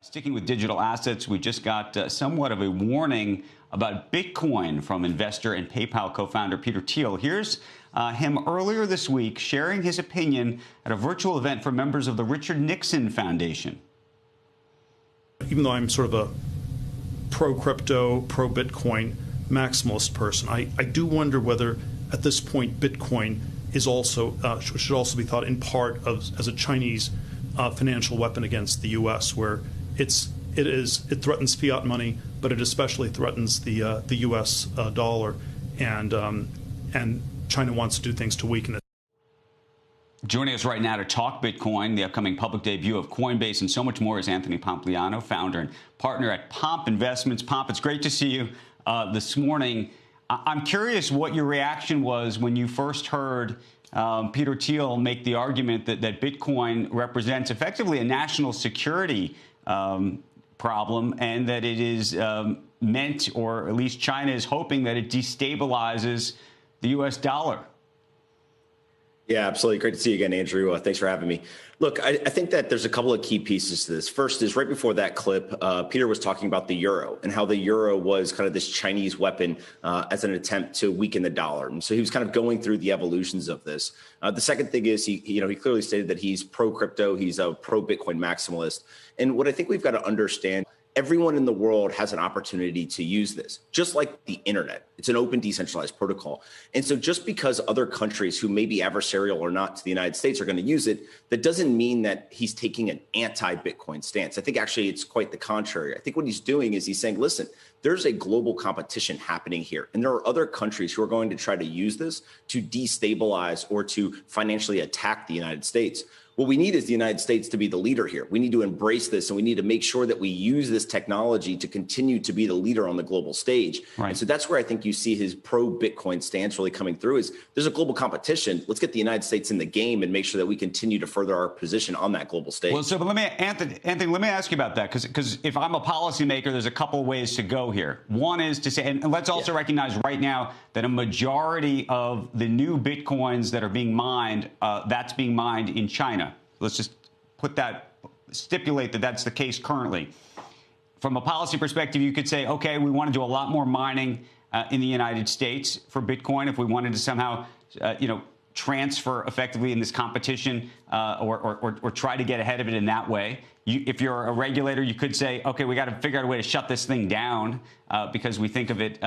Sticking with digital assets, we just got somewhat of a warning about Bitcoin from investor and PayPal co-founder Peter Thiel. Here's him earlier this week sharing his opinion at a virtual event for members of the Richard Nixon Foundation. Even though I'm sort of a pro-crypto, pro-Bitcoin maximalist person, I do wonder whether at this point Bitcoin is also should also be thought in part of as a Chinese financial weapon against the U.S., where it threatens fiat money, but it especially threatens the U.S. Dollar, and China wants to do things to weaken it. Joining us right now to talk Bitcoin, the upcoming public debut of Coinbase, and so much more is Anthony Pompliano, founder and partner at Pomp Investments. Pomp, it's great to see you this morning. I'm curious what your reaction was when you first heard Peter Thiel make the argument that Bitcoin represents effectively a national security problem, and that it is meant, or at least China is hoping, that it destabilizes the U.S. dollar. Yeah, absolutely. Great to see you again, Andrew. Thanks for having me. Look, I think that there's a couple of key pieces to this. First is right before that clip, Peter was talking about the euro and how the euro was kind of this Chinese weapon as an attempt to weaken the dollar. And so he was kind of going through the evolutions of this. The second thing is he clearly stated that he's pro-crypto, he's a pro-Bitcoin maximalist. And what I think we've got to understand, everyone in the world has an opportunity to use this, just like the internet. It's an open, decentralized protocol. And so just because other countries who may be adversarial or not to the United States are going to use it, that doesn't mean that he's taking an anti-Bitcoin stance. I think actually it's quite the contrary. I think what he's doing is he's saying, listen, there's a global competition happening here. And there are other countries who are going to try to use this to destabilize or to financially attack the United States. What we need is the United States to be the leader here. We need to embrace this, and we need to make sure that we use this technology to continue to be the leader on the global stage. Right. And so that's where I think you see his pro-Bitcoin stance really coming through is there's a global competition. Let's get the United States in the game and make sure that we continue to further our position on that global stage. Well, so but Anthony, let me ask you about that, because if I'm a policymaker, there's a couple of ways to go here. One is to say, and let's also recognize right now that a majority of the new Bitcoins that are being mined, that's being mined in China. Let's just stipulate that that's the case currently. From a policy perspective, you could say, okay, we want to do a lot more mining in the United States for Bitcoin if we wanted to somehow, transfer effectively in this competition or try to get ahead of it in that way. If you're a regulator, you could say, okay, we got to figure out a way to shut this thing down because we think of it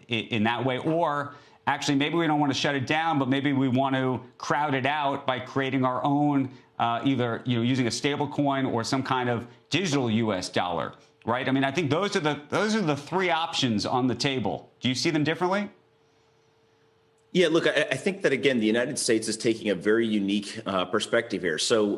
in that way. Or actually, maybe we don't want to shut it down, but maybe we want to crowd it out by creating our own, either using a stable coin or some kind of digital U.S. dollar, right? I mean, I think those are the three options on the table. Do you see them differently? Yeah, look, I think that, again, the United States is taking a very unique perspective here. So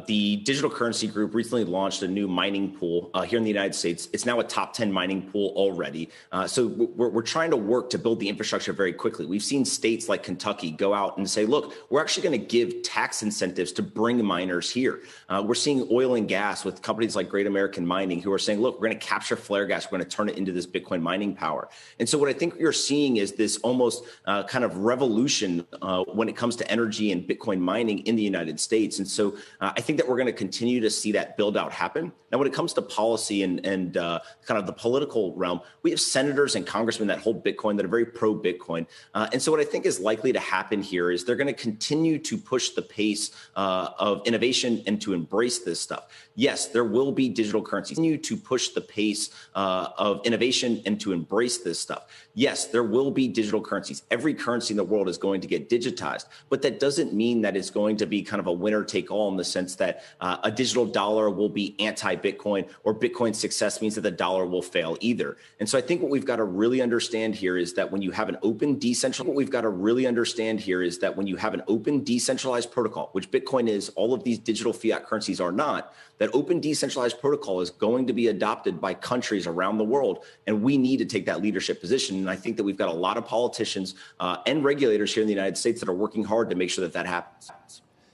the Digital Currency Group recently launched a new mining pool here in the United States. It's now a top 10 mining pool already. So we're trying to work to build the infrastructure very quickly. We've seen states like Kentucky go out and say, look, we're actually going to give tax incentives to bring miners here. We're seeing oil and gas with companies like Great American Mining who are saying, look, we're going to capture flare gas. We're going to turn it into this Bitcoin mining power. And so what I think you're seeing is this almost kind of revolution when it comes to energy and Bitcoin mining in the United States. And so I think that we're going to continue to see that build out happen. Now, when it comes to policy and kind of the political realm, we have senators and congressmen that hold Bitcoin that are very pro-Bitcoin. And so what I think is likely to happen here is they're going to continue to push the pace of innovation and to embrace this stuff. Yes, there will be digital currencies. Continue to push the pace of innovation and to embrace this stuff. Yes, there will be digital currencies. Every currency in the world is going to get digitized, but that doesn't mean that it's going to be kind of a winner take all in the sense that a digital dollar will be anti-Bitcoin or Bitcoin's success means that the dollar will fail either. And so I think what we've got to really understand here is that when you have an open decentralized protocol, which Bitcoin is, all of these digital fiat currencies are not, that open decentralized protocol is going to be adopted by countries around the world. And we need to take that leadership position. And I think that we've got a lot of politicians and regulators here in the United States that are working hard to make sure that that happens.